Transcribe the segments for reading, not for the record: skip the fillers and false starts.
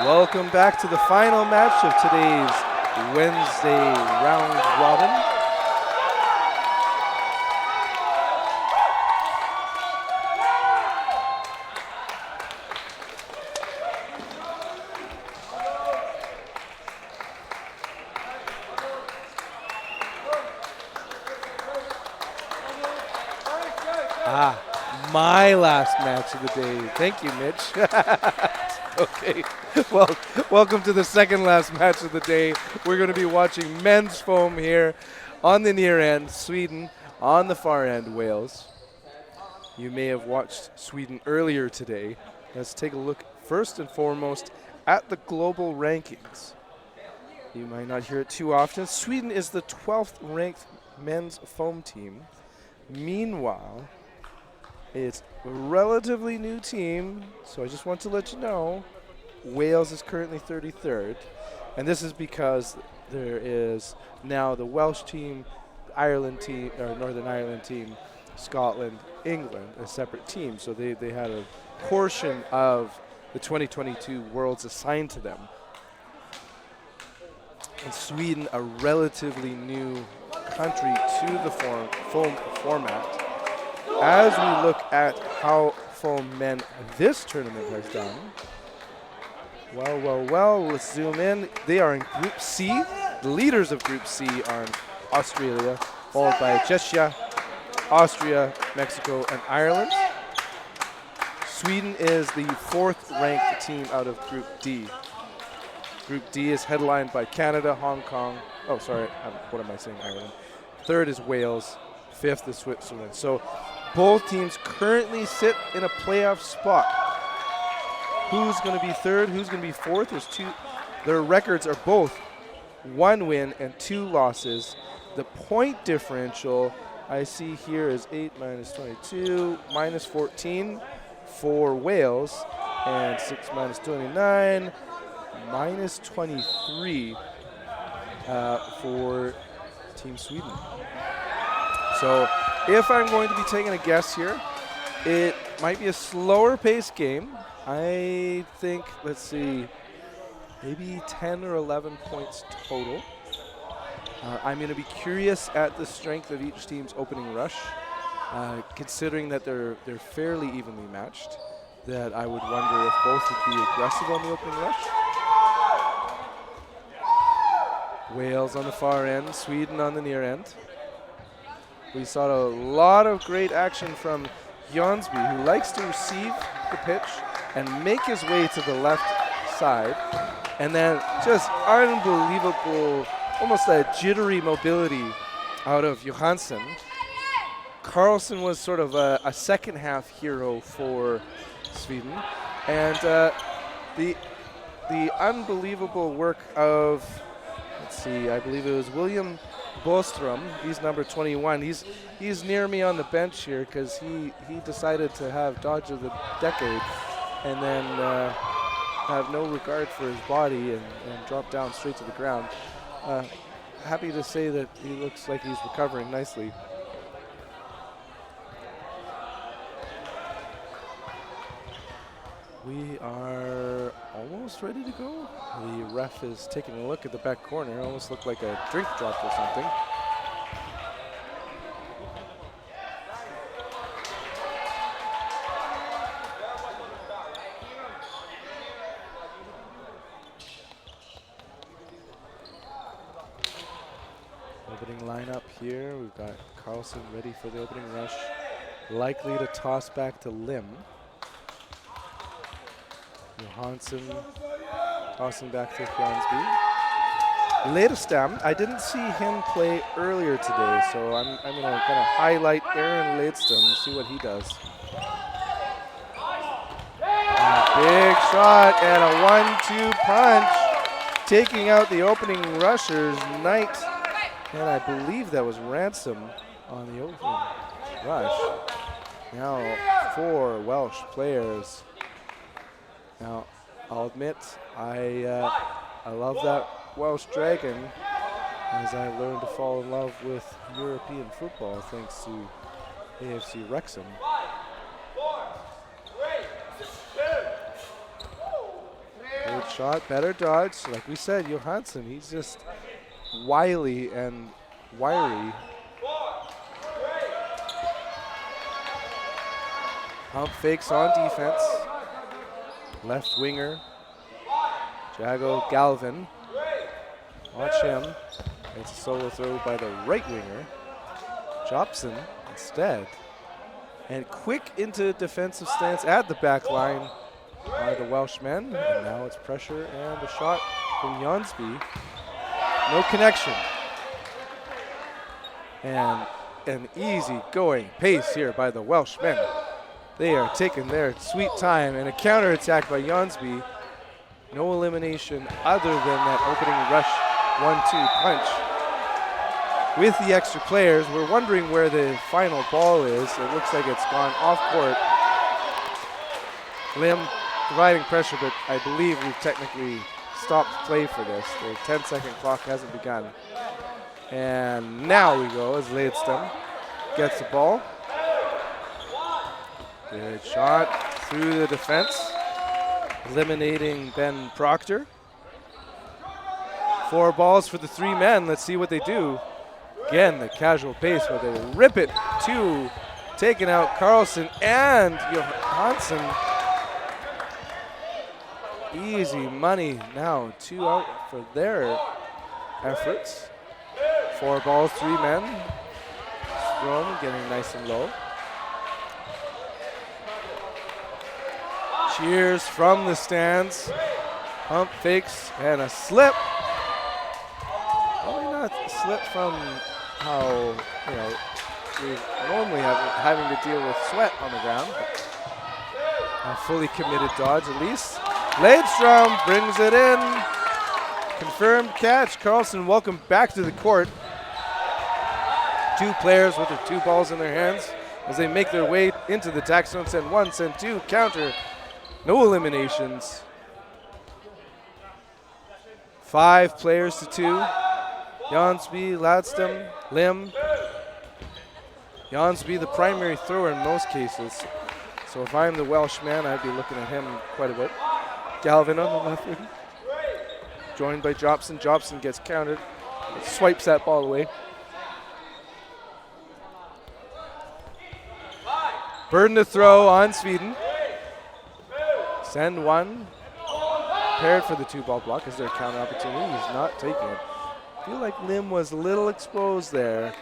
Welcome back to the final match of today's Wednesday round robin. My last match of the day. Thank you, Mitch. Okay, well, welcome to the second last match of the day. We're going to be watching men's foam here on the near end, Sweden, on the far end, Wales. You may have watched Sweden earlier today. Let's take a look first and foremost at the global rankings. You might not hear it too often. Sweden is the 12th ranked men's foam team. Meanwhile, it's a relatively new team, so I just want to let you know Wales is currently 33rd, and this is because there is now the Welsh team, Ireland team, or Northern Ireland team, Scotland, England, a separate team, so they had a portion of the 2022 Worlds assigned to them. And Sweden, a relatively new country to the foam format. As we look at how foam men this tournament has done, well, let's zoom in. They are in Group C. The leaders of Group C are in Australia, followed by Czechia, Austria, Mexico, and Ireland. Sweden is the 4th ranked team out of Group D. Group D is headlined by Canada, Hong Kong. Oh, sorry, what am I saying, Ireland? 3rd is Wales, 5th is Switzerland. So both teams currently sit in a playoff spot. Who's going to be 3rd? Who's going to be 4th? There's two. Their records are both 1 win and 2 losses. The point differential I see here is 8 minus 22 minus 14 for Wales, and 6 minus 29 minus 23 for Team Sweden. So if I'm going to be taking a guess here, it might be a slower paced game. I think, let's see, maybe 10 or 11 points total. I'm going to be curious at the strength of each team's opening rush, considering that they're fairly evenly matched, that I would wonder if both would be aggressive on the opening rush. Wales on the far end, Sweden on the near end. We saw a lot of great action from Jonsby, who likes to receive the pitch and make his way to the left side. And then just unbelievable, almost a jittery mobility out of Johansson. Carlson was sort of a second half hero for Sweden. And the unbelievable work of, let's see, I believe it was William Bostrom. He's number 21. He's near me on the bench here because he decided to have Dodge of the Decade and then have no regard for his body and drop down straight to the ground. Happy to say that he looks like he's recovering nicely. We are almost ready to go. The ref is taking a look at the back corner. Almost looked like a drink dropped or something. Opening lineup here. We've got Carlson ready for the opening rush. Likely to toss back to Lim. Johansson tossing back to Jonsby. Ledestam, I didn't see him play earlier today, so I'm going to kind of highlight Aaron Ledestam and see what he does. Big shot and a 1-2 punch, taking out the opening rushers, Knight, and I believe that was Ransom on the opening rush. Now 4 Welsh players. Now, I'll admit, I love that Welsh Dragon as I learned to fall in love with European football thanks to AFC Wrexham. Great shot, better dodge. Like we said, Johansson, he's just wily and wiry. Pump fakes on defense. Left winger, Jago Galvin. Watch him. It's a solo throw by the right winger. Jobson instead. And quick into defensive stance at the back line by the Welshmen. And now it's pressure and a shot from Jonsby. No connection. And an easy going pace here by the Welshmen. They are taking their sweet time, and a counterattack by Jonsby. No elimination other than that opening rush 1-2 punch. With the extra players, we're wondering where the final ball is. It looks like it's gone off court. Lim providing pressure, but I believe we've technically stopped play for this. The 10-second clock hasn't begun. And now we go as Leidstad gets the ball. Good shot through the defense, eliminating Ben Proctor. 4 balls for the 3 men. Let's see what they do. Again, the casual pace where they rip it to taking out Carlson and Johansson. Easy money now, 2 out for their efforts. 4 balls, 3 men. Strom getting nice and low. Cheers from the stands. Pump fakes and a slip. Probably not a slip from how, we normally having to deal with sweat on the ground. A fully committed dodge at least. Leidstrom brings it in. Confirmed catch. Carlson, welcome back to the court. 2 players with their 2 balls in their hands as they make their way into the tax zone. Send 1, send 2, counter. No eliminations. 5 players to 2. Jonsby, Ladstam, Lim. Jonsby the primary thrower in most cases. So if I'm the Welshman, I'd be looking at him quite a bit. Galvin on the left wing. Joined by Jobson. Jobson gets countered. Swipes that ball away. Burden to throw on Sweden. Send 1. Prepared for the 2-ball block. Is there a counter opportunity? He's not taking it. I feel like Lim was a little exposed there.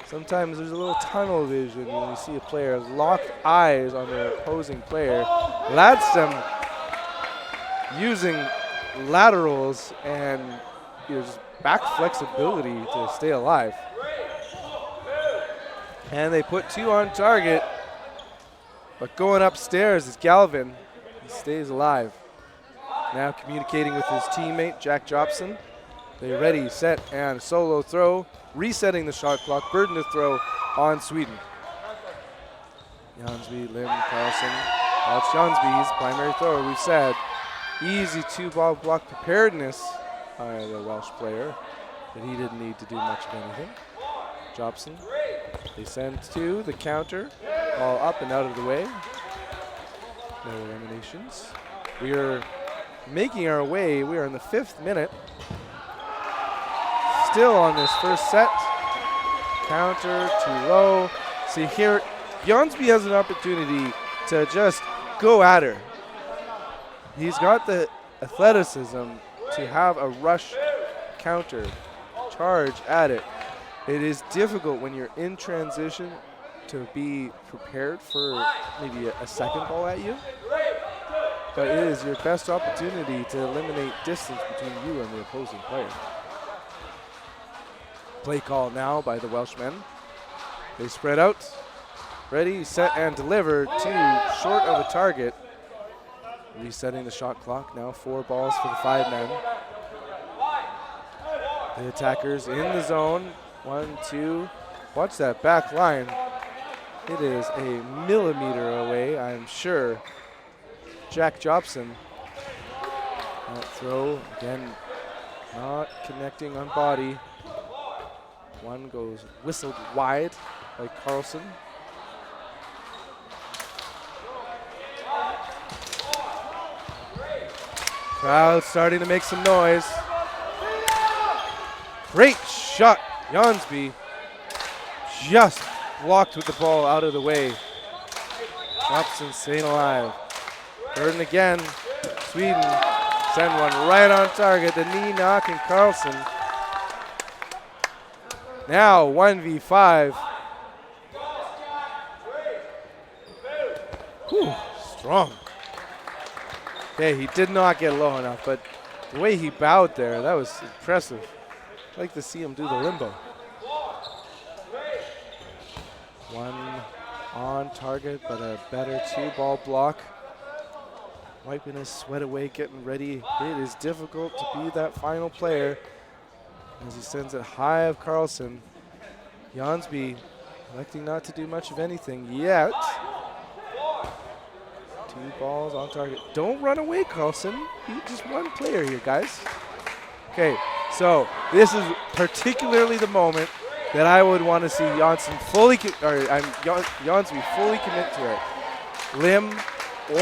Sometimes there's a little tunnel vision when you see a player lock eyes on their opposing player. Ladstam using laterals and just back flexibility to stay alive. And they put 2 on target. But going upstairs is Galvin. He stays alive. Now communicating with his teammate, Jack Jobson. They ready, set, and solo throw. Resetting the shot clock. Burden to throw on Sweden. Jonsby, Lim, Carlson. That's Jonsby's primary thrower. We've said easy 2-ball block preparedness by the Welsh player, but he didn't need to do much of anything. Jobson. They send 2, the counter. Ball up and out of the way. No eliminations. We are making our way. We are in the 5th minute. Still on this first set. Counter too low. See here, Jonsby has an opportunity to just go at her. He's got the athleticism to have a rush counter, charge at it. It is difficult when you're in transition to be prepared for maybe a second ball at you. But it is your best opportunity to eliminate distance between you and the opposing player. Play call now by the Welshmen. They spread out. Ready, set, and deliver. 2 short of the target. Resetting the shot clock. Now 4 balls for the 5 men. The attackers in the zone. 1, 2. Watch that back line. It is a millimeter away, I'm sure. Jack Jobson. That throw, again, not connecting on body. 1 goes whistled wide by Carlson. Crowd starting to make some noise. Great shot, Jonsby. Just blocked with the ball out of the way. Jobson staying alive. Burden again. Sweden send one right on target. The knee knock and Carlson. Now 1v5. Whew, strong. Okay, he did not get low enough, but the way he bowed there, that was impressive. I'd like to see him do the limbo. One on target, but a better 2-ball block. Wiping his sweat away, getting ready. It is difficult to be that final player as he sends it high of Carlson. Jonsby electing not to do much of anything yet. 2 balls on target. Don't run away, Carlson. You're just one player here, guys. Okay, so this is particularly the moment that I would want to see Jonsby fully commit to it. Lim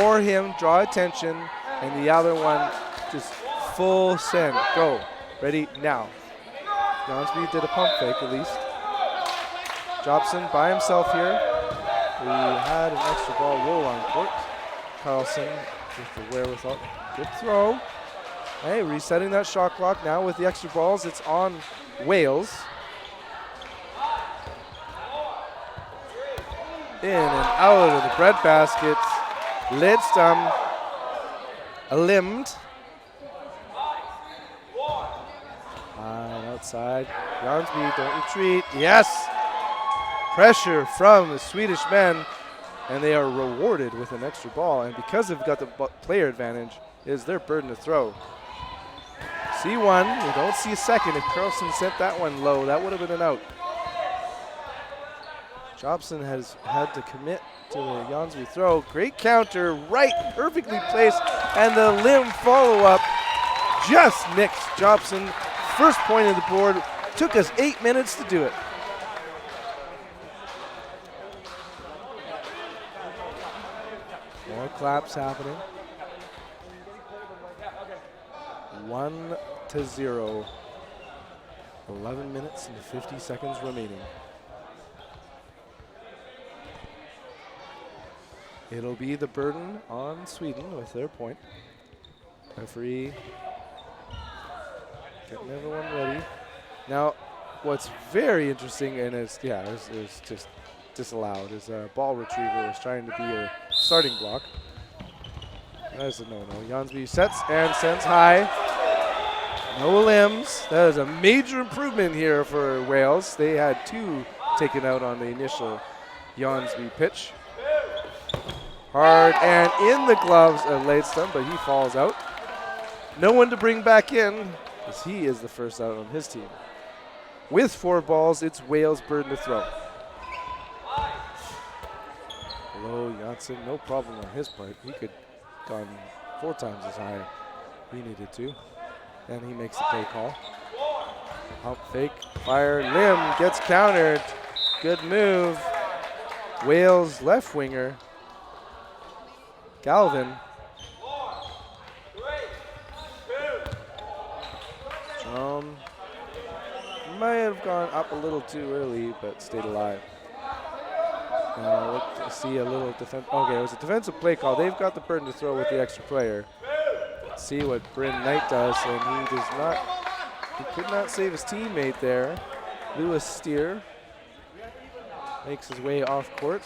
or him draw attention, and the other one just full send. Go. Ready now. Jonsby did a pump fake at least. Jobson by himself here. We had an extra ball roll on court. Carlson with the wherewithal. Good throw. Hey, resetting that shot clock now with the extra balls. It's on Wales. In and out of the breadbasket. Ledstam limbed. Outside. Jonsby, don't retreat. Yes! Pressure from the Swedish men, and they are rewarded with an extra ball. And because they've got the player advantage, it is their burden to throw. See one. We don't see a second. If Carlson sent that one low, that would have been an out. Jobson has had to commit to the Jonsby throw. Great counter, right, perfectly placed, and the limb follow-up just nicks Jobson. First point of the board. Took us 8 minutes to do it. More claps happening. 1-0. 11 minutes and 50 seconds remaining. It'll be the burden on Sweden with their point. Referee getting everyone ready. Now, what's very interesting, and it's just disallowed, is a ball retriever is trying to be a starting block. That is a no-no. Jonsby sets and sends high. No limbs. That is a major improvement here for Wales. They had 2 taken out on the initial Jonsby pitch. Hard and in the gloves of Ledstam, but he falls out. No one to bring back in, as he is the first out on his team. With 4 balls, it's Wales' burden to throw. Low Janssen, no problem on his part. He could have gone 4 times as high if he needed to. And he makes the play call. Pump fake, fire, Lim gets countered. Good move. Wales left winger, Galvin. Might have gone up a little too early, but stayed alive. Look to see a little defense. Okay, it was a defensive play call. They've got the burden to throw with the extra player. Let's see what Bryn Knight does, and he does not. He could not save his teammate there. Lewis Steer makes his way off court.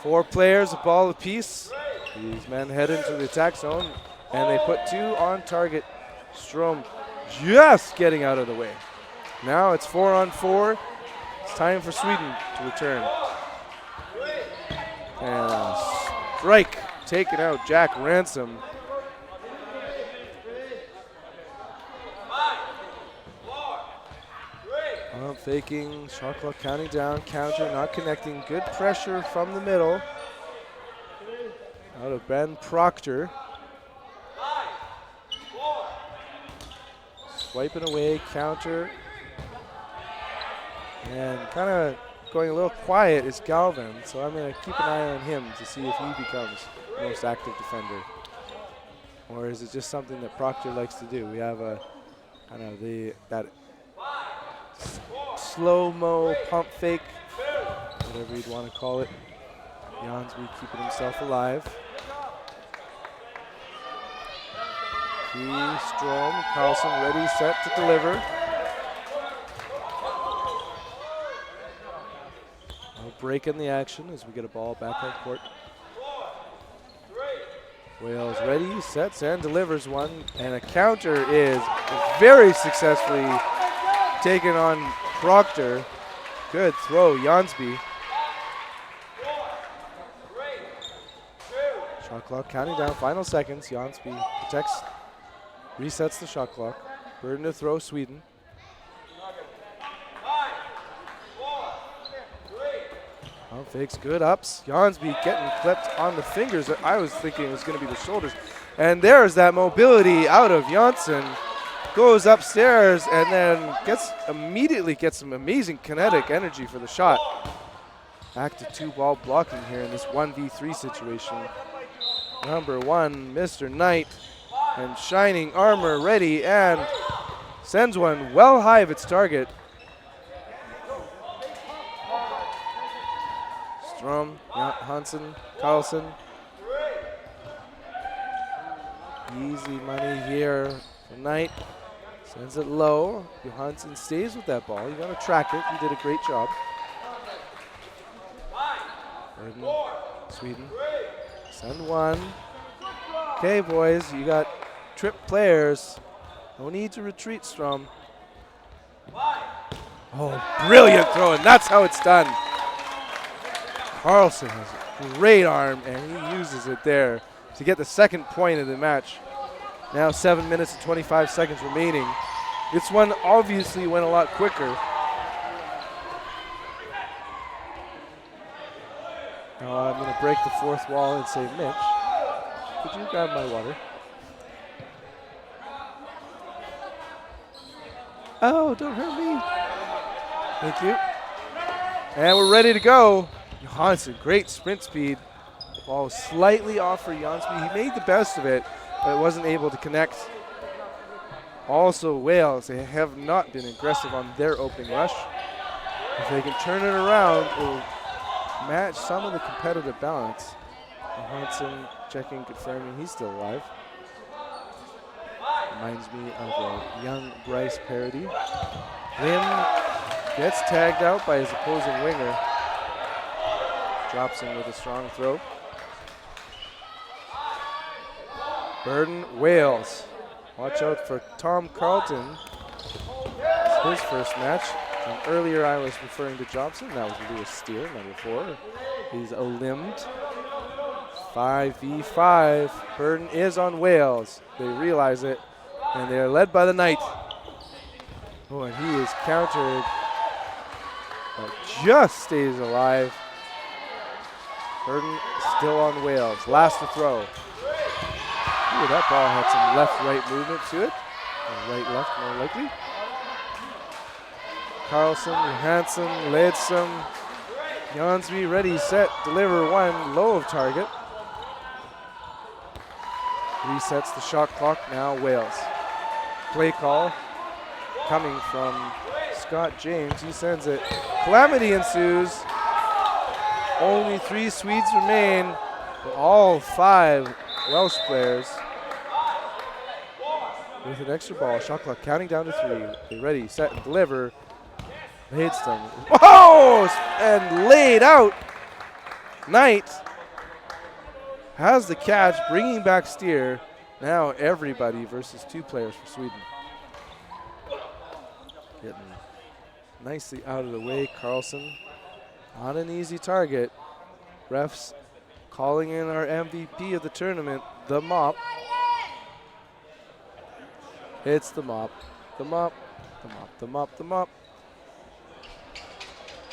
4 players, a ball apiece. These men head into the attack zone, and they put 2 on target. Strom just getting out of the way. Now it's 4-on-4. It's time for Sweden to return. And a strike taken out, Jack Ransom. Faking, shot clock counting down, counter not connecting. Good pressure from the middle. Out of Ben Proctor. Swiping away, counter. And kind of going a little quiet is Galvin, so I'm going to keep an eye on him to see if he becomes the most active defender. Or is it just something that Proctor likes to do? We have a kind of that slow-mo pump fake, whatever you'd want to call it. Jansby keeping himself alive. Strom, Carlson ready, set to deliver. No break in the action as we get a ball back on court. Wales ready, sets and delivers one, and a counter is very successfully taken on Proctor. Good throw, Jansby. Shot clock counting down, final seconds. Jansby protects, resets the shot clock. Burden to throw, Sweden. Oh, fakes, good ups. Jansby getting clipped on the fingers. I was thinking it was going to be the shoulders. And there's that mobility out of Janssen. Goes upstairs and then immediately gets some amazing kinetic energy for the shot. Back to 2-ball blocking here in this 1v3 situation. Number 1, Mr. Knight, and Shining Armor ready and sends one well high of its target. Strom, Hansen, Carlson. Easy money here for Knight. Sends it low. Johansson stays with that ball. You got to track it. You did a great job. Burden, Sweden. Send one. Okay, boys, you got trip players. No need to retreat, Strom. Oh, brilliant throw, and that's how it's done. Carlson has a great arm, and he uses it there to get the second point of the match. Now 7 minutes and 25 seconds remaining. This one obviously went a lot quicker. Now I'm going to break the fourth wall and say, Mitch, could you grab my water? Oh, don't hurt me. Thank you. And we're ready to go. Johansson, great sprint speed. Ball slightly off for Jansby. He made the best of it, but wasn't able to connect. Also, Wales, they have not been aggressive on their opening rush. If they can turn it around, it will match some of the competitive balance. Johansson checking, confirming he's still alive. Reminds me of a young Bryce parody. Lim gets tagged out by his opposing winger. Drops in with a strong throw. Burden, Wales. Watch out for Tom Carlton. It's his first match. And earlier I was referring to Jobson. That was Lewis Steele, number 4. He's a limbed. 5v5. Burden is on Wales. They realize it, and they are led by the Knight. Oh, and he is countered, but just stays alive. Burden still on Wales. Last to throw. Ooh, that ball had some left-right movement to it. Or right-left, more likely. Carlson, Johansson, Ledsom. Jansby ready, set, deliver one. Low of target. Resets the shot clock, now Wales. Play call coming from Scott James. He sends it. Calamity ensues. Only 3 Swedes remain. All 5 Welsh players. With an extra ball, shot clock counting down to 3. They ready, set, and deliver. Hits them. Whoa! And laid out. Knight has the catch, bringing back steer. Now everybody versus 2 players for Sweden. Getting nicely out of the way, Carlson. Not an easy target. Refs calling in our MVP of the tournament, the mop. It's the mop, the mop, the mop, the mop, the mop.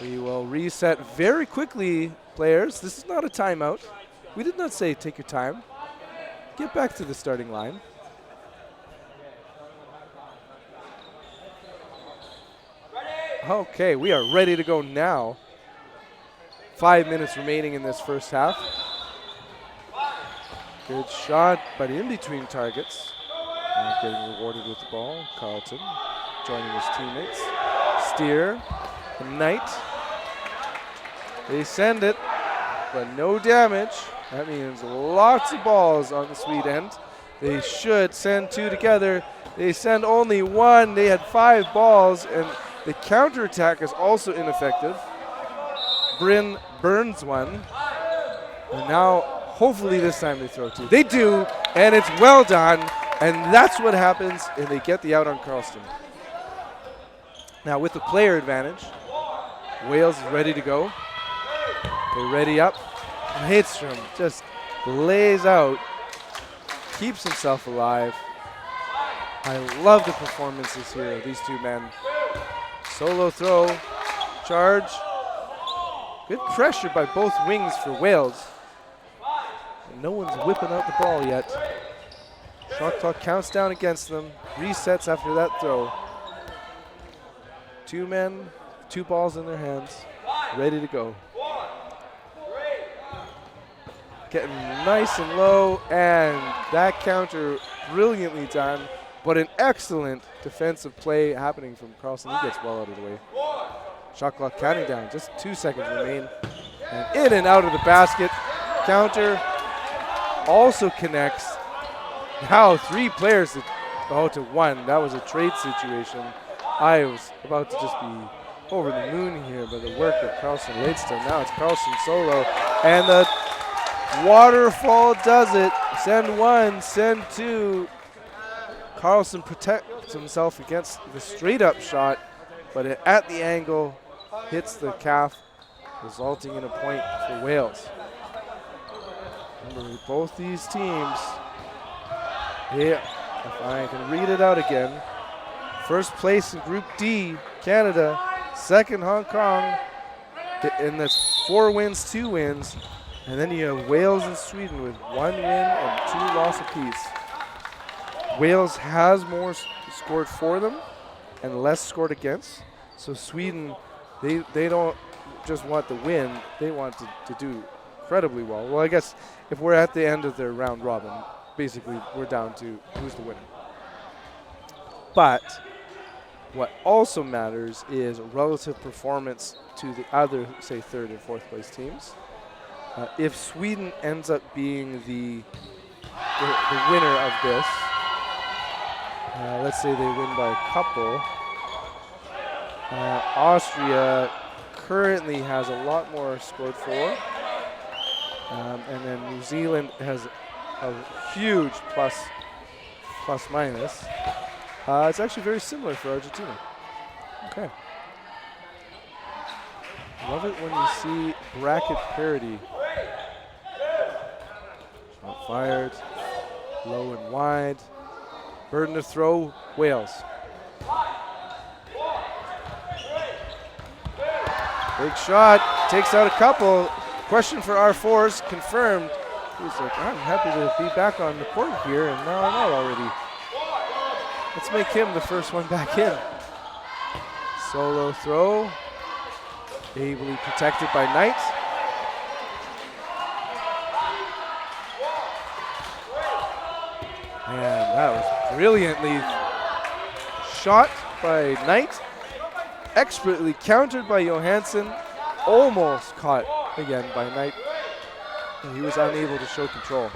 We will reset very quickly, players. This is not a timeout. We did not say take your time. Get back to the starting line. Okay, we are ready to go now. 5 minutes remaining in this first half. Good shot, but in between targets. Getting rewarded with the ball. Carlton joining his teammates. Steer and Knight. They send it, but no damage. That means lots of balls on the Swede end. They should send two together. They send only one. They had 5 balls, and the counterattack is also ineffective. Bryn burns one. And now, hopefully this time they throw two. They do, and it's well done. And that's what happens, and they get the out on Carlston. Now with the player advantage, Wales is ready to go. They're ready up. Hedstrom just lays out, keeps himself alive. I love the performances here of these two men. Solo throw, charge. Good pressure by both wings for Wales. And no one's whipping out the ball yet. Shot clock counts down against them. Resets after that throw. 2 men, 2 balls in their hands, ready to go. Getting nice and low, and that counter brilliantly done, but an excellent defensive play happening from Carlson. He gets well out of the way. Shot clock counting down, just 2 seconds remain. And in and out of the basket. Counter also connects. Now 3 players to 1. That was a trade situation. I was about to just be over the moon here by the work of Carlson Ladestone. Now it's Carlson solo, and the waterfall does it. Send 1, send 2. Carlson protects himself against the straight up shot, but at the angle hits the calf, resulting in a point for Wales. Remember, both these teams, yeah, if I can read it out again. First place in Group D, Canada. Second, Hong Kong. And that's 4 wins, 2 wins. And then you have Wales and Sweden with 1 win and 2 losses apiece. Wales has more scored for them and less scored against. So Sweden, they don't just want the win. They want to do incredibly well. Well, I guess if we're at the end of their round robin, basically we're down to who's the winner. But what also matters is relative performance to the other, say, 3rd and 4th place teams. If Sweden ends up being the winner of this, let's say they win by a couple, Austria currently has a lot more scored for, and then New Zealand has a huge plus minus. It's actually very similar for Argentina. Okay. Love it when you see bracket parity. Shot fired, low and wide. Burden to throw, Wales. Big shot, takes out a couple. Question for R4's confirmed. He's like, I'm happy to be back on the court here, and now I'm out already. Let's make him the first one back in. Solo throw. Ably protected by Knight. And that was brilliantly shot by Knight. Expertly countered by Johansson. Almost caught again by Knight. And he was unable to show control.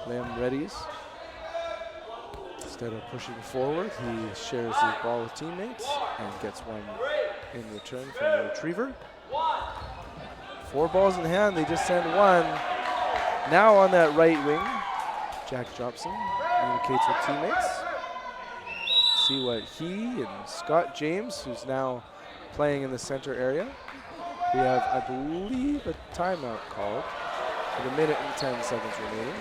Lamb readies. Instead of pushing forward, he shares his ball with teammates and gets one in return from the retriever. 4 balls in hand, they just send 1. Now on that right wing, Jack Jobson communicates with teammates. See what he and Scott James, who's now playing in the center area. We have, I believe, a timeout called with 1 minute and 10 seconds remaining.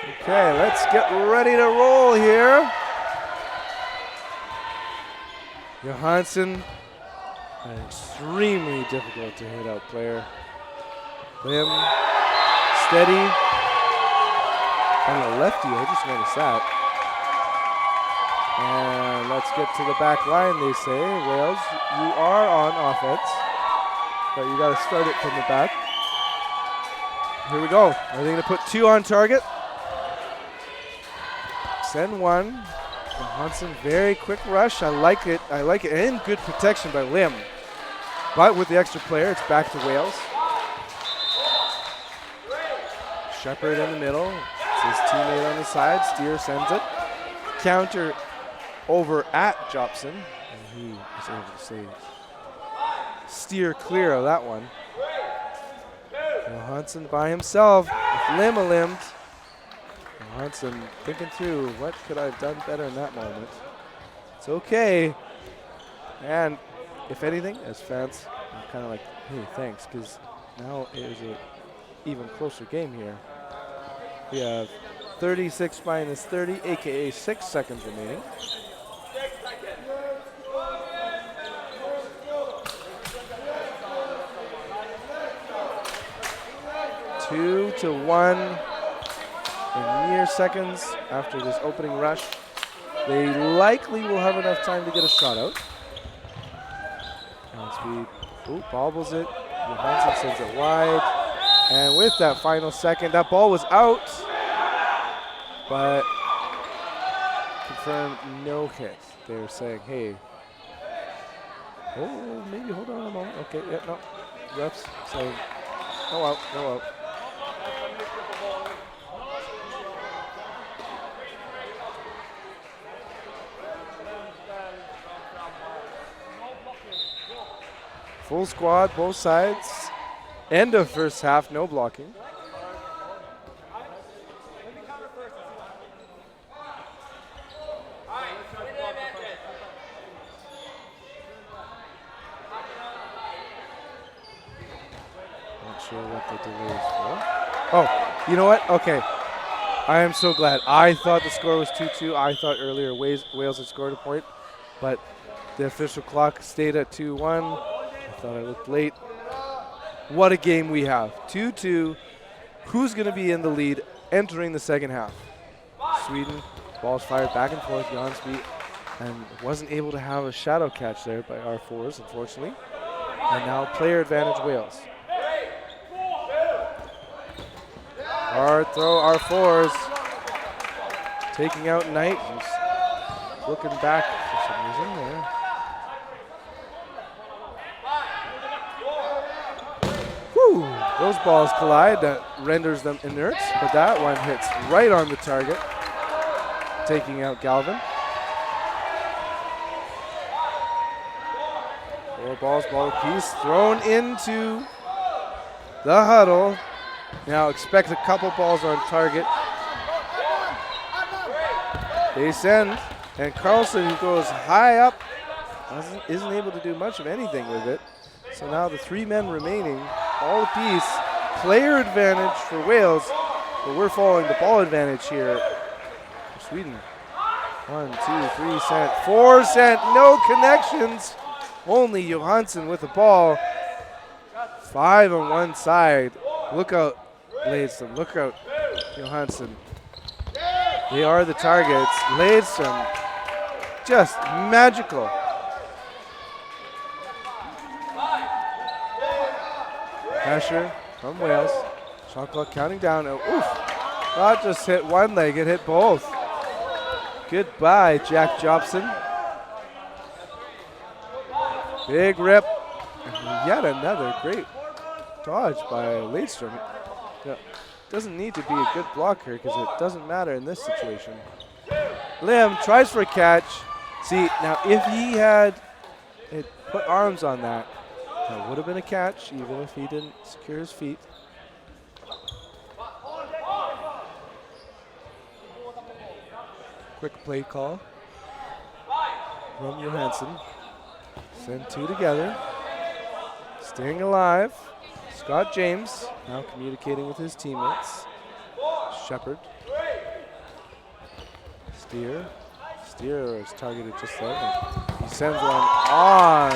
Okay, let's get ready to roll here. Johansson, an extremely difficult to hit out player. Lim, steady. And a lefty, I just noticed that. And let's get to the back line, they say. Wales, you are on offense, but you got to start it from the back. Here we go. Are they going to put 2 on target? Send 1. Johansson, very quick rush. I like it. I like it. And good protection by Lim. But with the extra player, it's back to Wales. Shepard in the middle. It's his teammate on the side. Steer sends it. Counter over at Jobson. And he was able to save. Steer clear of that one. Johansson by himself with Lim a-limbed. Johansson thinking through, what could I have done better in that moment? It's okay. And if anything, as fans, I'm kind of like, hey, thanks, because now it is an even closer game here. We have 36 minus 30, aka 6 seconds remaining. Two to 1 in mere seconds after this opening rush. They likely will have enough time to get a shot out. Now speed, bobbles it. Johansson sends it wide. And with that final second, that ball was out, but confirmed no hit. They're saying, hey, maybe hold on a moment. Okay, yeah, no. Refs saying, no out, no out. Full squad, both sides. End of first half, no blocking. Not sure what the delay is for. Oh, you know what? Okay. I am so glad. I thought the score was 2-2. I thought earlier Wales had scored a point, but the official clock stayed at 2-1. I thought I looked late. What a game we have. 2-2. Who's going to be in the lead entering the second half? Sweden. Ball's fired back and forth. Jansby. And wasn't able to have a shadow catch there by our fours, unfortunately. And now player advantage Wales. Hard throw, our fours. Taking out Knight. He's looking back for some reason there. Those balls collide, that renders them inert, but that one hits right on the target, taking out Galvin. 4 balls, ball apiece, thrown into the huddle. Now expect a couple balls on target. They send, and Carlson, who goes high up, isn't able to do much of anything with it. So now the 3 men remaining, all apiece, player advantage for Wales, but we're following the ball advantage here for Sweden. 1, 2, 3 sent, 4 sent, no connections. Only Johansson with the ball. 5 on one side. Look out, Laidstrom, look out, Johansson. They are the targets. Laidstrom, just magical. Pressure from Wales. Shot clock counting down. Oh, oof. Not just hit one leg, it hit both. Goodbye, Jack Jobson. Big rip. And yet another great dodge by Laidstrom. Yeah, doesn't need to be a good blocker because it doesn't matter in this situation. Lim tries for a catch. See, now if he had put arms on that, that would have been a catch, even if he didn't secure his feet. Quick play call from Johansson. Send 2 together. Staying alive. Scott James now communicating with his teammates. Shepard Steer is targeted just there. He sends one on.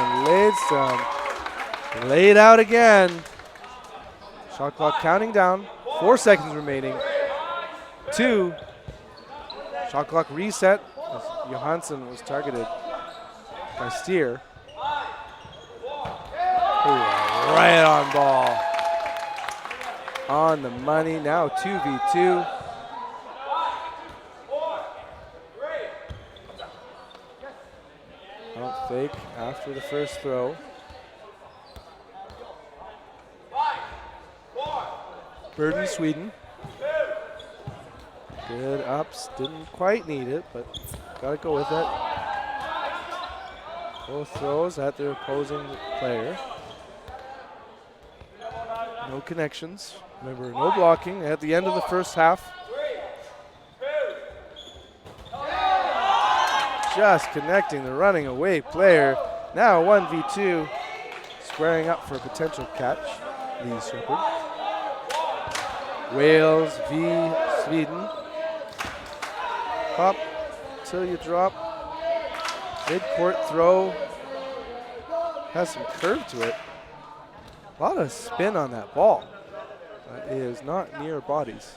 Laid out again. Shot clock counting down. 4 seconds remaining. 2. Shot clock reset as Johansson was targeted by Steer. Ooh, right on ball. On the money. Now 2v2. Pump fake after the first throw. Burden, Sweden. Good ups. Didn't quite need it, but got to go with it. Both throws at the opposing player. No connections. Remember, no blocking at the end of the first half. Just connecting the running away player. Now 1v2. Squaring up for a potential catch. Lee Shepherd. Wales v. Sweden. Pop till you drop. Mid-court throw. Has some curve to it. A lot of spin on that ball. That is not near bodies.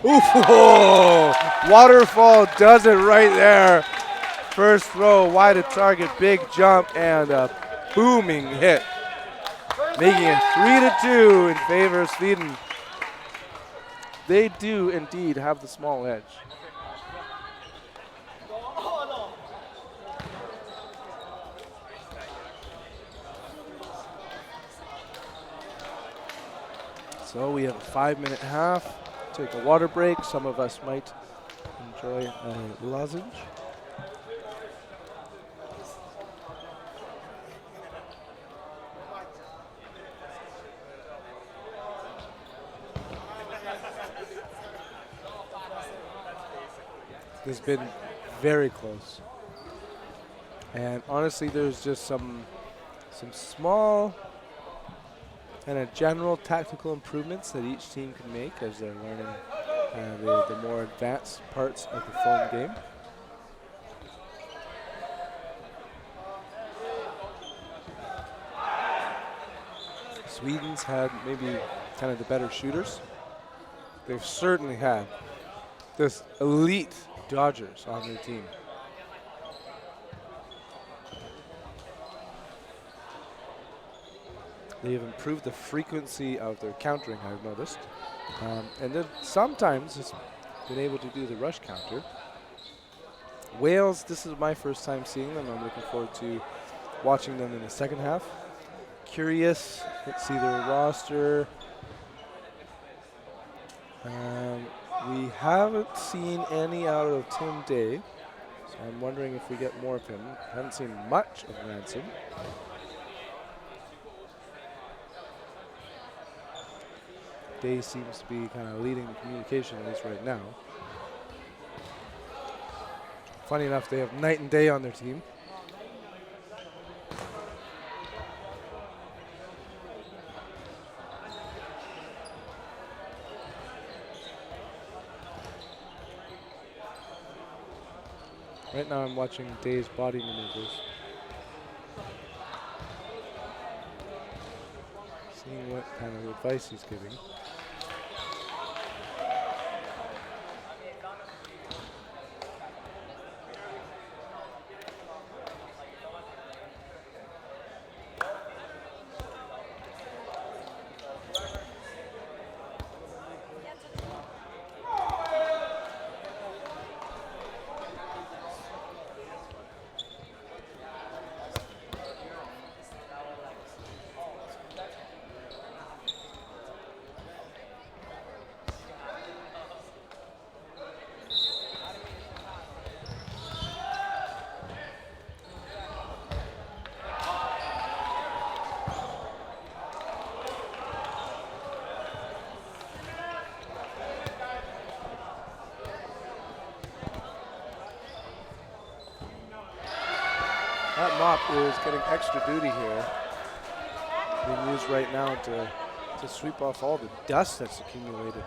Oof, whoa. Waterfall does it right there. First throw, wide of target, big jump, and a booming hit. Making it 3-2 in favor of Sweden. They do indeed have the small edge. So we have a 5-minute half. Take a water break. Some of us might enjoy a lozenge. It's been very close. And honestly, there's just some small kind of general tactical improvements that each team can make as they're learning the more advanced parts of the foam game. Sweden's had maybe kind of the better shooters. They've certainly had this elite dodgers on their team. They've improved the frequency of their countering, I've noticed. And then sometimes it's been able to do the rush counter. Wales, this is my first time seeing them. I'm looking forward to watching them in the second half. Curious, let's see their roster. We haven't seen any out of Tim Day, so I'm wondering if we get more of him. Haven't seen much of Ransom. Day seems to be kind of leading the communication, at least right now. Funny enough, they have night and day on their team. Right now I'm watching Day's body maneuvers. Seeing what kind of advice he's giving. That mop is getting extra duty here. Being used right now to to sweep off all the dust that's accumulated.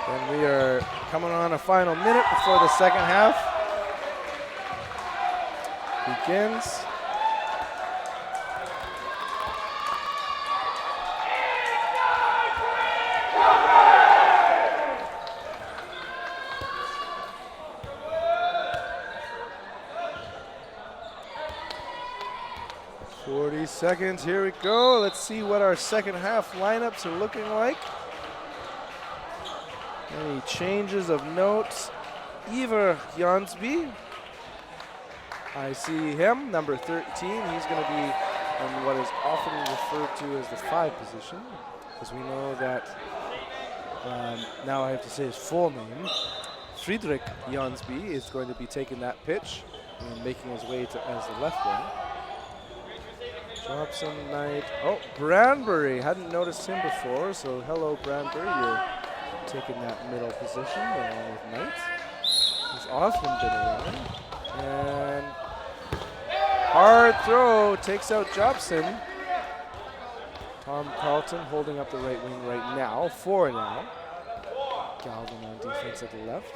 And we are coming on a final minute before the second half begins. Seconds, here we go. Let's see what our second half lineups are looking like. Any changes of notes? Ivar Jansby. I see him, number 13. He's going to be on what is often referred to as the 5 position, because we know that, now I have to say his full name, Friedrich Jansby is going to be taking that pitch and making his way to as the left wing. Jobson, Knight. Oh, Branbury. Hadn't noticed him before, so hello, Branbury. You're taking that middle position along with Knight. He's often been around. And hard throw takes out Jobson. Tom Carlton holding up the right wing right now. 4 now. Galvin on defense at the left.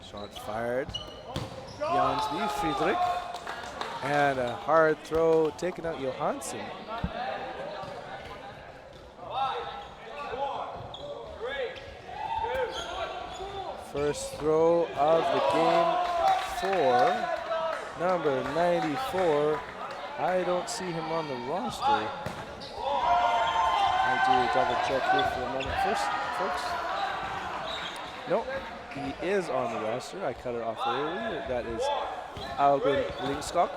Shot fired. Jansby, Friedrich. And a hard throw taking out Johansson. First throw of the game for number 94. I don't see him on the roster. I'll do a double check here for a moment first, folks. Nope, he is on the roster. I cut it off earlier. That is Albin Lingskog.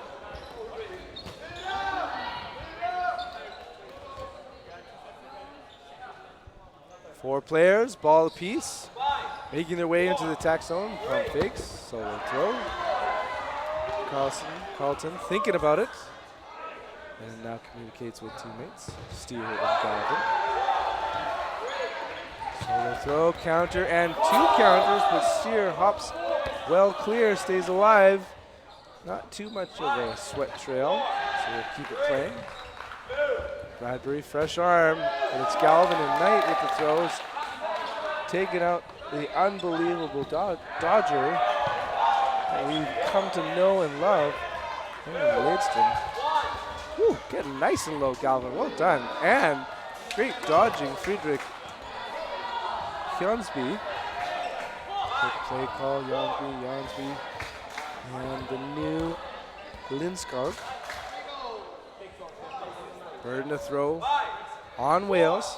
4 players, ball apiece, making their way into the attack zone. Pump fakes, solo throw. Carlton thinking about it, and now communicates with teammates. Steer and Galvin. Solo throw, counter, and 2 counters, but Steer hops well clear, stays alive. Not too much of a sweat trail, so we'll keep it playing. Bradbury, fresh arm, and it's Galvin and Knight with the throws. Taking out the unbelievable Dodger that we've come to know and love. And Ladeston. Whew, getting nice and low, Galvin. Well done. And great dodging, Friedrich Jansby. Quick play call, Jansby. And the new Lindskog. Burden to throw on Wales.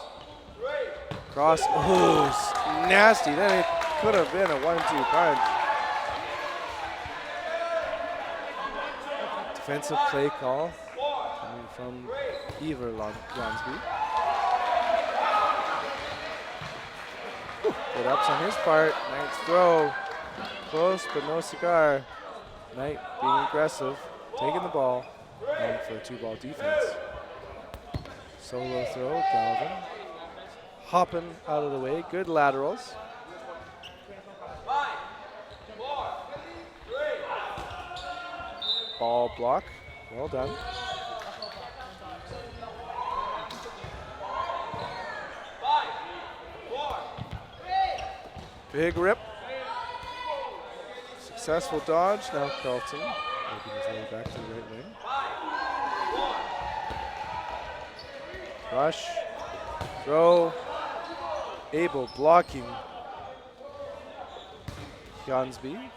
Cross, oh, nasty. That it could have been a 1-2 punch. Defensive play call coming from Ivar Jansby. Good ups on his part. Knight's throw. Close, but no cigar. Knight being aggressive, taking the ball, and for a 2-ball defense. Solo throw, Galvin. Hopping out of the way, good laterals. Ball block, well done. Big rip. Successful dodge, now Carlton making his way back to the right wing. Rush, throw, Abel blocking Jansby.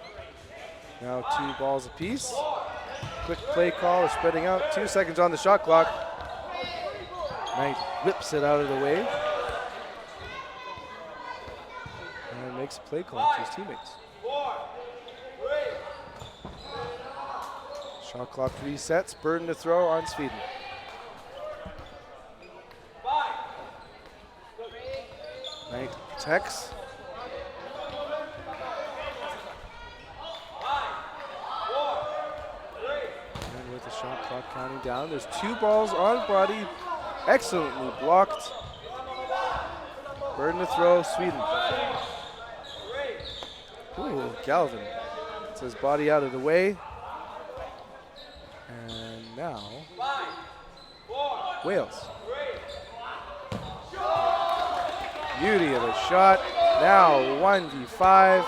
Now 2 balls apiece. Quick play call is spreading out. 2 seconds on the shot clock. Knight whips it out of the way. And makes a play call to his teammates. Shot clock resets. Burden to throw on Sweden. Knight protects. And with the shot clock counting down, there's 2 balls on body. Excellently blocked. Burden to throw, Sweden. Ooh, Galvin gets his body out of the way. And now, Wales. Beauty of a shot. Now 1v5.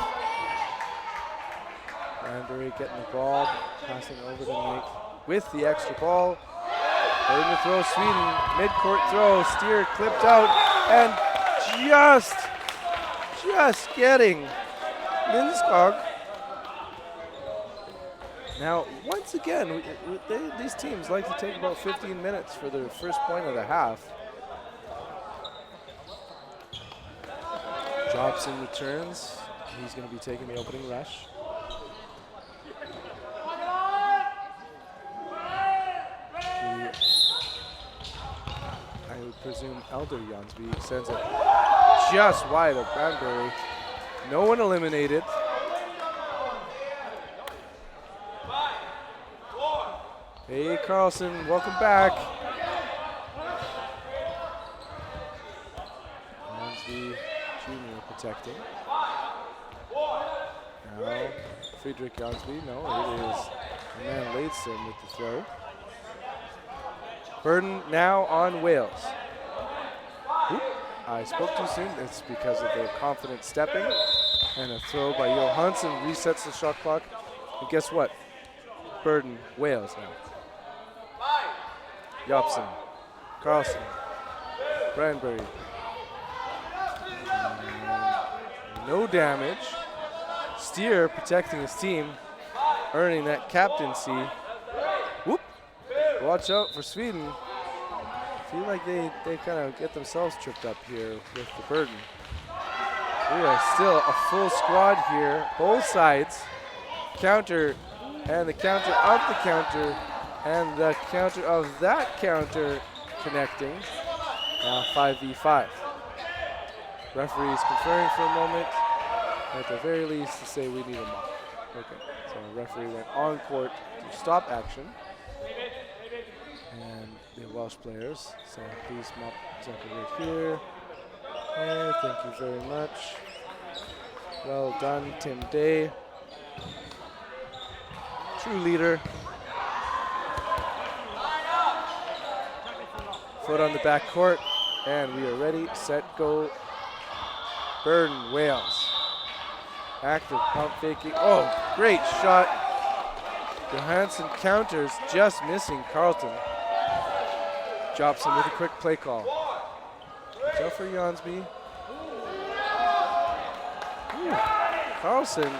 Granbury getting the ball, passing over the Knight with the extra ball. Burden to throw, Sweden. Mid-court throw. Steer clipped out and just getting Lindskog. Now, once again, these teams like to take about 15 minutes for their first point of the half. Jobson returns. He's going to be taking the opening rush. I would presume Elder Jonsby sends it just wide of Granbury. No one eliminated. Hey, Carlson, welcome back. Jonsby Jr. protecting. Now, Friedrich Jonsby. No, it is the man Laidstone with the throw. Burden now on Wales. Oop, I spoke too soon. It's because of their confident stepping. And a throw by Johansson resets the shot clock. And guess what? Burden, Wales now. Jobson, Carlson, Granbury. No damage. Steer protecting his team, earning that captaincy. Whoop. Watch out for Sweden. Feel like they kind of get themselves tripped up here with the Burden. We are still a full squad here, both sides. Counter, and the counter of the counter, and the counter of that counter connecting. Now 5v5. Referees conferring for a moment, at the very least to say we need a mop. Okay, so the referee went on court to stop action. And the Welsh players, so please mop exactly right here. Hey, thank you very much. Well done, Tim Day. True leader. Foot on the back court, and we are ready, set, go. Burden, Wales. Active pump faking. Oh, great shot. Johansson counters, just missing Carlton. Jobson with a quick play call. Watch out for Jonsby. Ooh, Carlson,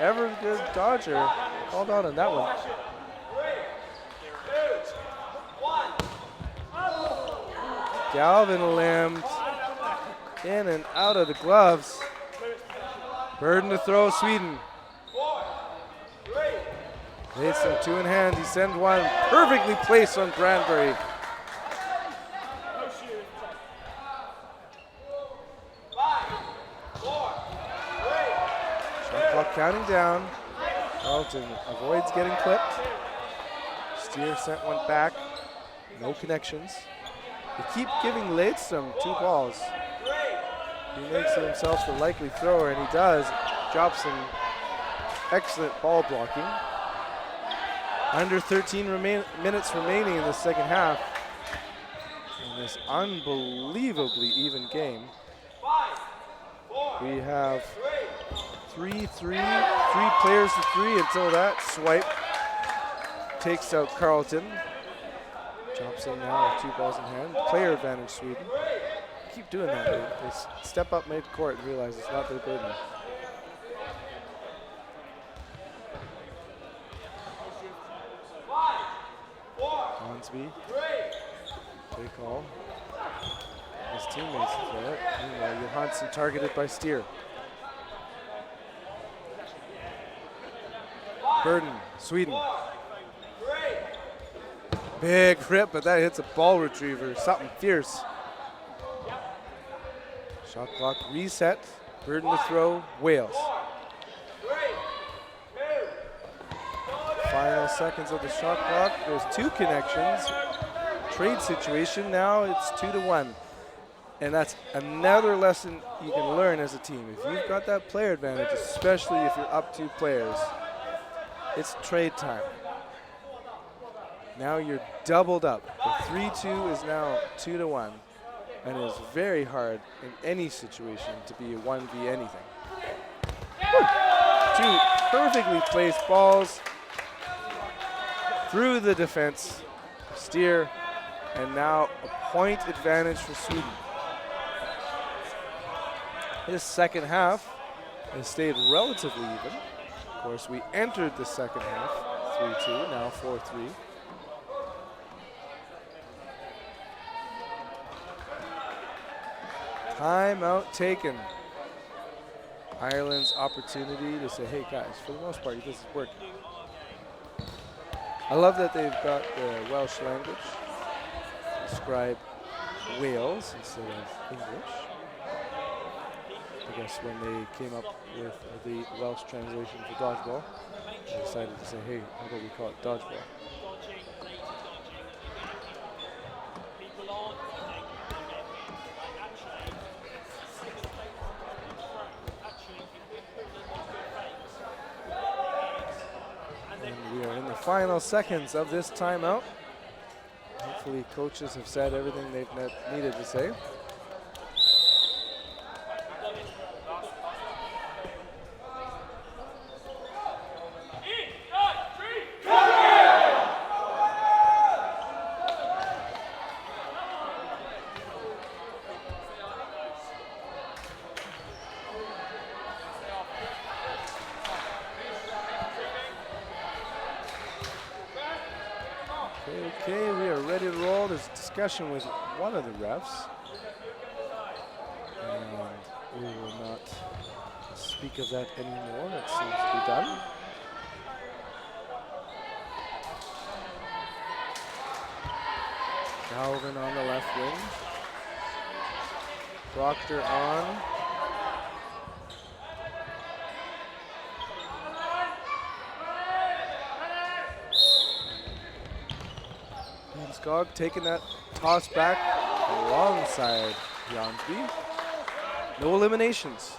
ever good dodger, called out on that one. Galvin limmed in and out of the gloves. Burden to throw, Sweden. Hits him 2 in hand. He sends one perfectly placed on Granbury. Shot clock counting down. Carlton avoids getting clipped. Steer sent one back. No connections. They keep giving Laidstone 2 balls. He makes himself the likely thrower, and he does. Jobson, excellent ball blocking. Under 13 minutes remaining in the second half. In this unbelievably even game. We have 3-3, 3 players to 3 until that swipe takes out Carlton. Jobson now with 2 balls in hand. Player advantage, Sweden. Keep doing that. They step up mid-court and realize it's not their burden. Jonsby. Play call. His teammates throw it. Meanwhile, Johansson targeted by Steer. Burden, Sweden. Big rip, but that hits a ball retriever. Something fierce. Shot clock reset. Burden to throw. Wales. Final seconds of the shot clock. There's 2 connections. Trade situation. Now it's 2-1. And that's another lesson you can learn as a team. If you've got that player advantage, especially if you're up 2 players, it's trade time. Now you're doubled up. The 3-2 is now 2-1. And it is very hard in any situation to be a 1v anything. Woo. 2 perfectly placed balls through the defense. Steer, and now a point advantage for Sweden. This second half has stayed relatively even. Of course, we entered the second half 3-2, now 4-3. Timeout taken. Ireland's opportunity to say, hey guys, for the most part, this is working. I love that they've got the Welsh language to describe Wales instead of English. I guess when they came up with the Welsh translation for dodgeball, they decided to say, hey, how about we call it dodgeball? And we are in the final seconds of this timeout. Hopefully coaches have said everything they've needed to say. Okay, we are ready to roll. There's discussion with one of the refs. And we will not speak of that anymore. That seems to be done. Galvin on the left wing. Proctor on. Skog taking that toss back alongside Jonsby. No eliminations.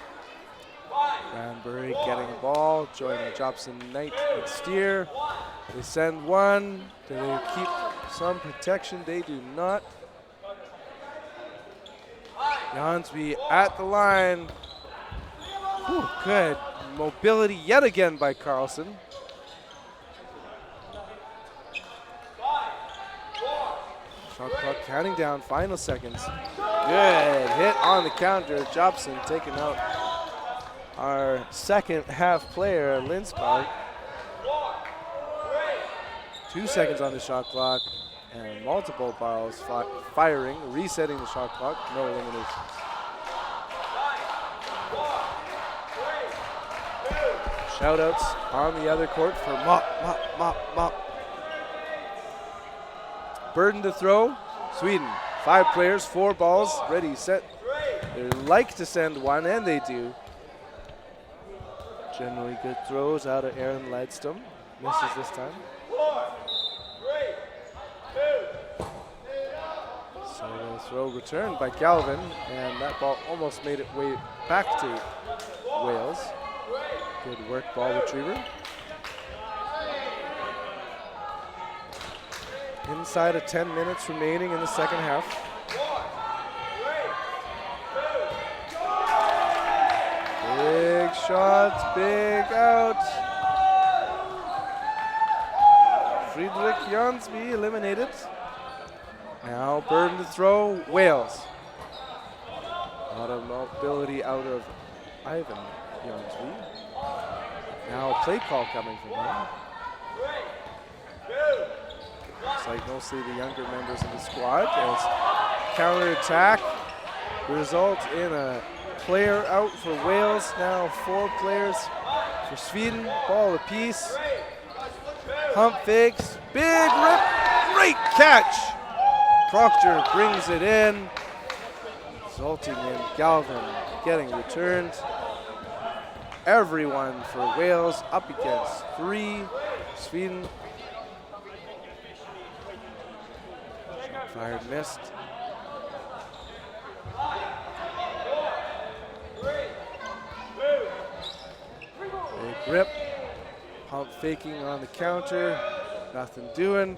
Granbury getting the ball, joining Jobson, Knight, and Steer. They send one. Do they keep some protection? They do not. Jonsby at the line. Whew, good mobility yet again by Carlson. Shot clock counting down, final seconds. Good hit on the counter. Jobson taking out our second half player, Linsberg. 2 seconds on the shot clock and multiple balls firing, resetting the shot clock, no elimination. Shout outs on the other court for Mop. Burden to throw, Sweden. 5 players, 4 balls, ready, set. They like to send one, and they do. Generally good throws out of Aaron Ladstrom. Misses this time. So the throw returned by Galvin, and that ball almost made its way back to Wales. Good work, ball retriever. Inside of 10 minutes remaining in the second half. Big shots, big out. Friedrich Jonsby eliminated. Now burden to throw, Wales. A lot of mobility out of Ivan Jonsby. Now a play call coming from him. Looks like mostly the younger members of the squad as counter-attack results in a player out for Wales. Now 4 players for Sweden. Ball apiece. Pump fakes. Big rip. Great catch. Proctor brings it in, resulting in Galvin getting returned. Everyone for Wales up against 3. Sweden. Fired, missed. Big grip. Pump faking on the counter. Nothing doing.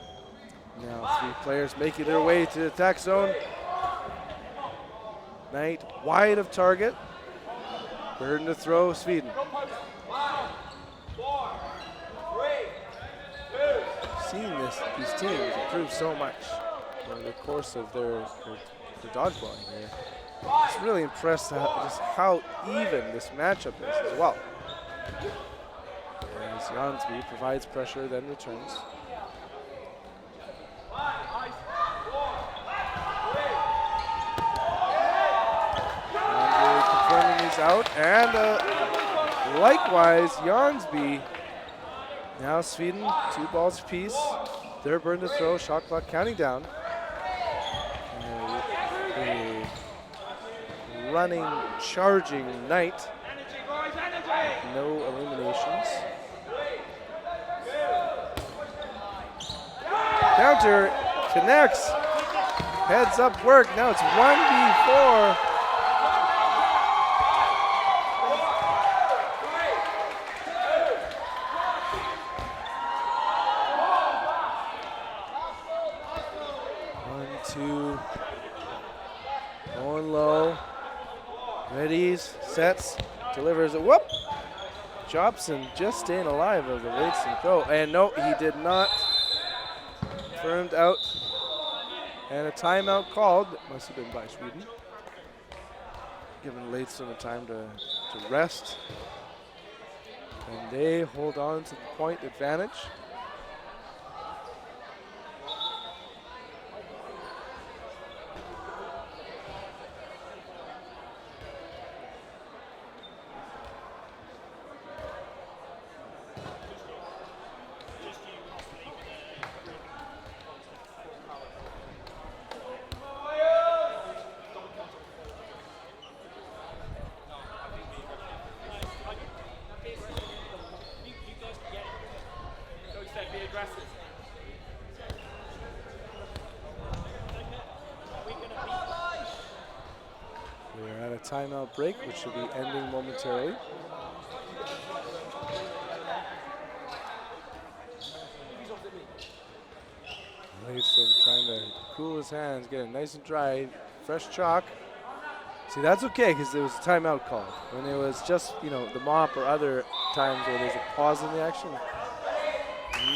Now 3 players making their way to the attack zone. Knight wide of target. Burden to throw, Sweden. Seeing these teams improve so much over the course of their dodgeballing here. It's really impressed just how even this matchup is as well. As Jansby provides pressure, then returns. Confirming he's out, and likewise, Jansby. Now Sweden, 2 balls apiece. Their burn to throw, shot clock counting down. A running, charging Knight. No eliminations. Counter connects. Heads up work. Now it's 1v4. Going low. Readies, sets, delivers a whoop. Jobson just staying alive of the late throw. And no, he did not. Confirmed out. And a timeout called. Must have been by Sweden. Giving Ladestone a time to rest. And they hold on to the point advantage. We're at a timeout break, which should be ending momentarily. Ladestone trying to cool his hands, get it nice and dry, fresh chalk. See, that's okay because there was a timeout call. When it was just, the mop or other times where there's a pause in the action,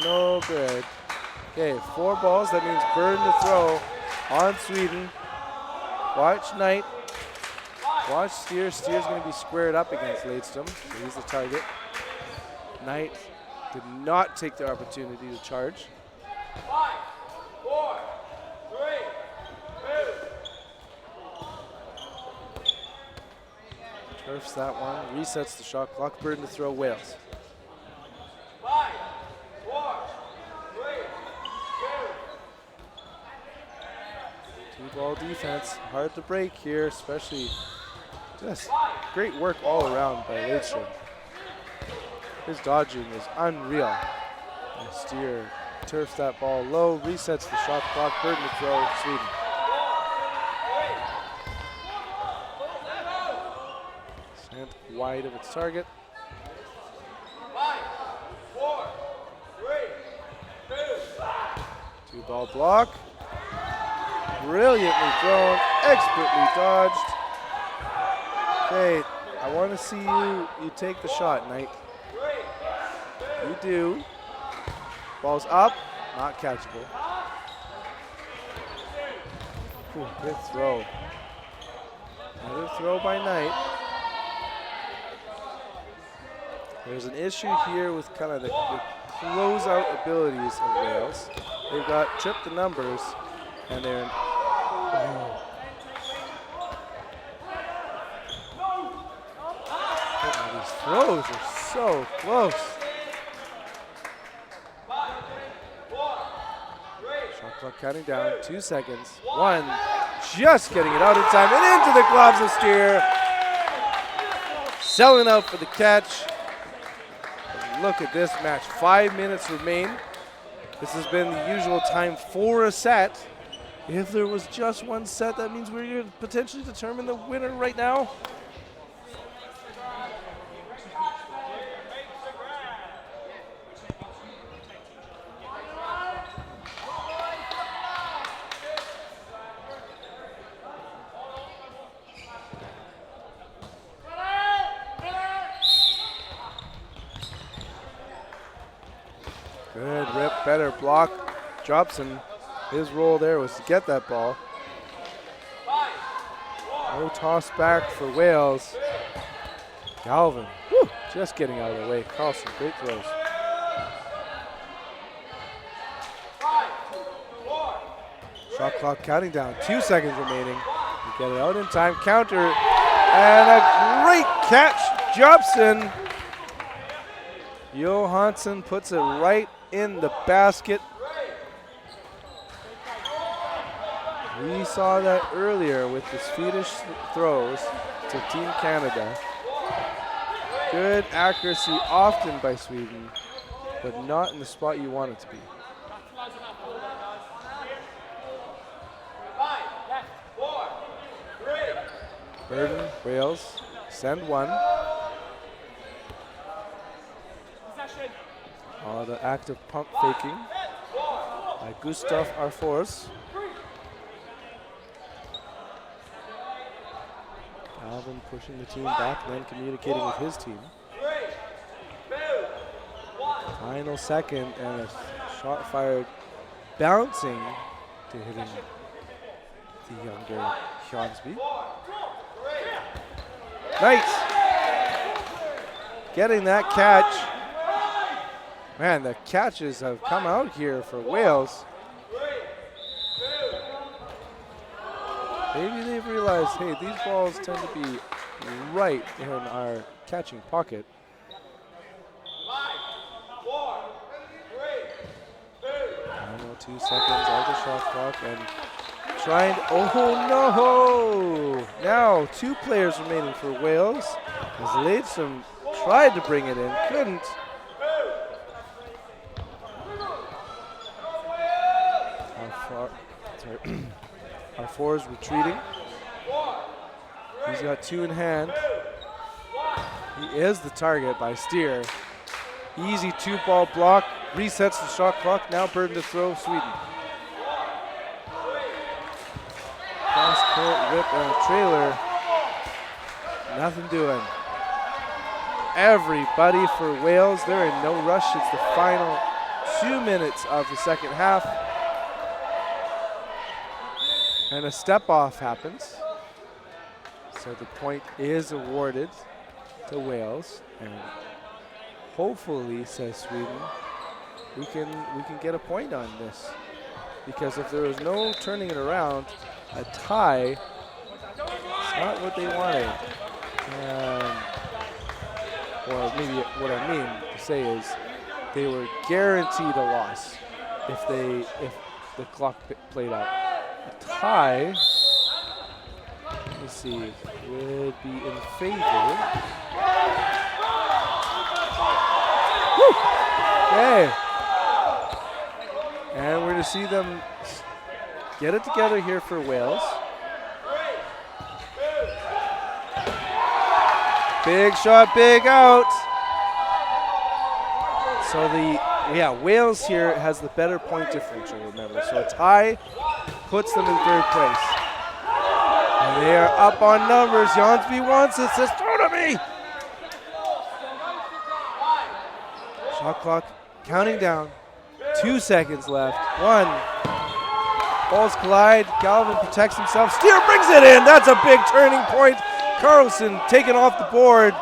no good. Okay, 4 balls, that means burden to throw on Sweden. Watch Knight. Watch Steer. Steer's going to be squared up against Ladestone, so he's the target. Knight did not take the opportunity to charge. 5, 4, 3, 2. Turfs that one, resets the shot clock, burden to throw Wales. 5, 4, 3, 2. 2-ball defense, hard to break here, especially just great work all around by Ladestone. His dodging is unreal. And Steer turfs that ball low, resets the shot clock, burden to throw Sweden. Sent wide of its target. 5, 4, 3, 2. 2-ball block. Brilliantly thrown, expertly dodged. Okay, I want to see you take the shot, Knight. You do. Ball's up, not catchable. Ooh, good throw. Another throw by Knight. There's an issue here with kind of the closeout abilities of Wales. They've got tripped the numbers, and they're these throws are so close. 5, 4, 3, Shot clock counting down. 2 seconds. 1. Just getting it out in time and into the gloves of Steer. Selling out for the catch. And look at this match. 5 minutes remain. This has been the usual time for a set. If there was just one set, that means we're going to potentially determine the winner right now. Good rip, better block. Jobson, his role there was to get that ball. No toss back for Wales. Galvin, just getting out of the way. Carlson, great throws. Shot clock counting down. 2 seconds remaining. You get it out in time. Counter. And a great catch. Jobson. Johansson puts it right in the basket. We saw that earlier with the Swedish throws to Team Canada. Good accuracy often by Sweden, but not in the spot you want it to be. Burden, Wales, send one. The active pump faking by Gustav Arfors. Alvin pushing the team back, then communicating with his team. Final second, and a shot fired, bouncing to hitting the younger Sjonsby. Nice! Getting that catch. Man, the catches have come out here for Wales. Maybe they've realized, hey, these balls tend to be right in our catching pocket. 2 seconds on the shot clock and trying to, oh no! Now 2 players remaining for Wales as Laidsom tried to bring it in, couldn't. Our four is retreating. He's got 2 in hand. He is the target by Steer. Easy 2-ball block, resets the shot clock. Now Burden to throw Sweden. Cross court whip and a trailer. Nothing doing. Everybody for Wales. They're in no rush. It's the final 2 minutes of the second half. And a step off happens. So the point is awarded to Wales. And hopefully, says Sweden, we can get a point on this. Because if there was no turning it around, a tie is not what they wanted. Or maybe what I mean to say is they were guaranteed a loss if the clock played out. A tie, let's see, would be in favor. Woo! Okay. And we're going to see them get it together here for Wales. Big shot, big out. So Wales here has the better point differential, remember. So a tie puts them in third place. And they are up on numbers. Jonsby wants it, says, throw to me. Shot clock counting down. 2 seconds left. 1. Balls collide. Galvin protects himself. Steer brings it in. That's a big turning point. Carlson taken off the board.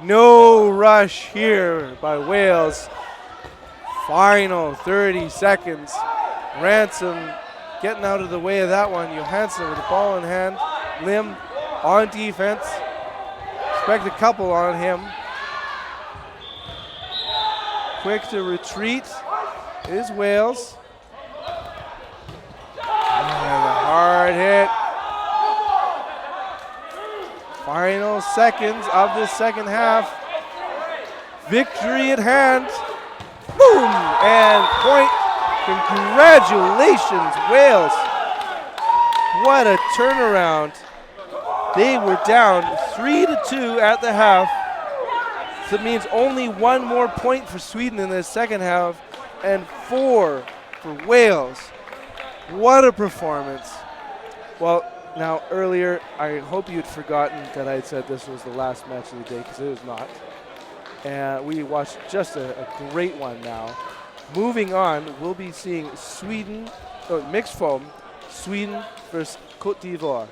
No rush here by Wales. Final 30 seconds. Ransom getting out of the way of that one. Johansson with the ball in hand. Lim on defense. Expect a couple on him. Quick to retreat is Wales. hard hit. Final seconds of this second half. Victory at hand. Boom! And point. Congratulations, Wales. What a turnaround. They were down 3-2 at the half. So it means only one more point for Sweden in the second half and 4 for Wales. What a performance. Well, now earlier, I hope you'd forgotten that I said this was the last match of the day, because it was not. And we watched just a great one now. Moving on, we'll be seeing mixed foam, Sweden versus Côte d'Ivoire,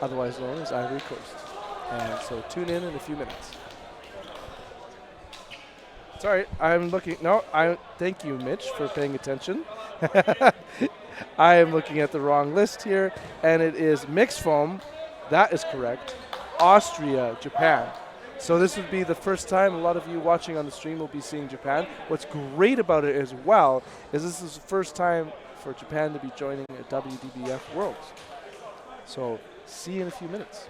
otherwise known as Ivory Coast. And so tune in a few minutes. Sorry, I'm looking. No, thank you, Mitch, for paying attention. I am looking at the wrong list here, and it is mixed foam. That is correct. Austria, Japan. So this would be the first time a lot of you watching on the stream will be seeing Japan. What's great about it as well is this is the first time for Japan to be joining a WDBF Worlds. So see you in a few minutes.